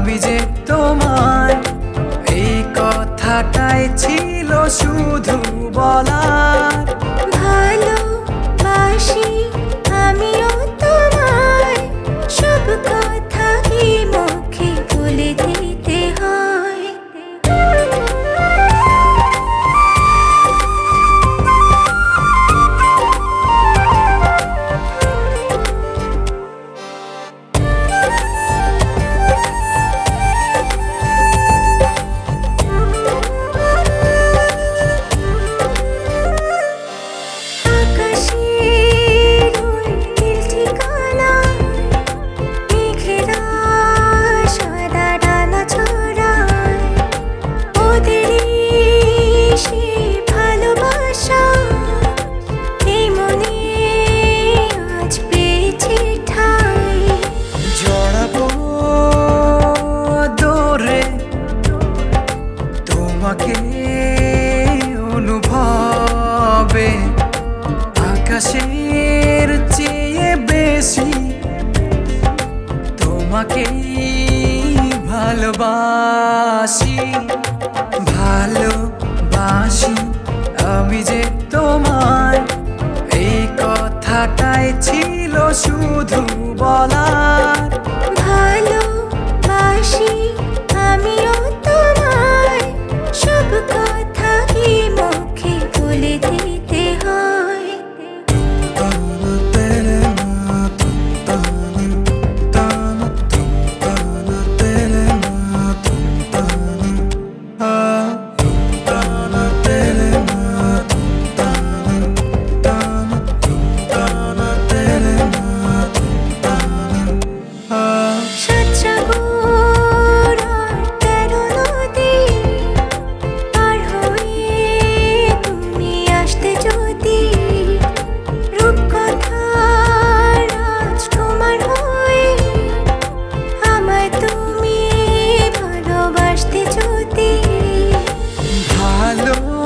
আমি যে তোমায় এই কথাটাই ছিল শুধু বলার। ভালোবাসি আমিও তোমায়, সব কথা কি মুখে বলে দিতে হয়? তোমাকে অনুভবে আকাশের চেয়ে বেশি তোমাকেই ভালোবাসি। ভালোবাসি আমি যে তোমায় এই কথাটাই ছিল শুধু বলার। ভালোবাসি আমিও তোমায়, সব কথা কি মুখে বলে দিতে হয়?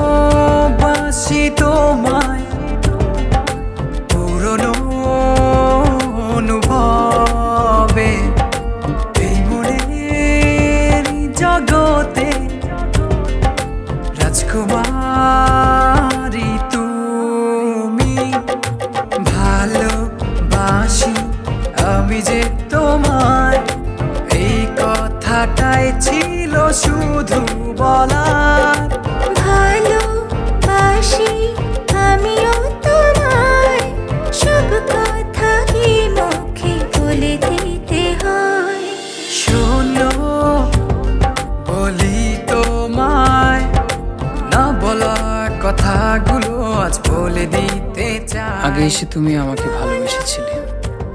ভালোবাসি তোমায় পুরনো অনুভবে, এই মনের জগতে রাজকুমারী তুমি। ভালোবাসি আমি যে তোমায় এই কথাটাই ছিল শুধু বলার। ভালোবাসি আমিও তোমায়, সব কথা কি মুখে বলে দিতে হয়? শোনো বলি তোমায়, না বলা কথাগুলো আজ বলে দিতে চাই। আগে এসে তুমি আমাকে ভালোবেসেছিলে,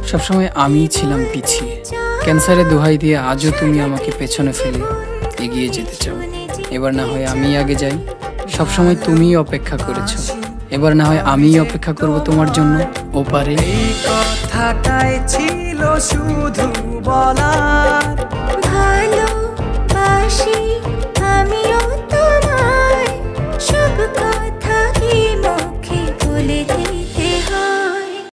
সবসময় আমিই ছিলাম পিছিয়ে। ক্যান্সারে দোহাই দিয়ে আজও তুমি আমাকে পেছনে ফেলে এগিয়ে যেতে চাও। এবার না হয় আমি আগে যাই, সবসময় তুমিই অপেক্ষা করেছো, এবার না হয় আমিই অপেক্ষা করব তোমার জন্য ওপারে। এই কথাটাই ছিল শুধু বলার। ভালোবাসি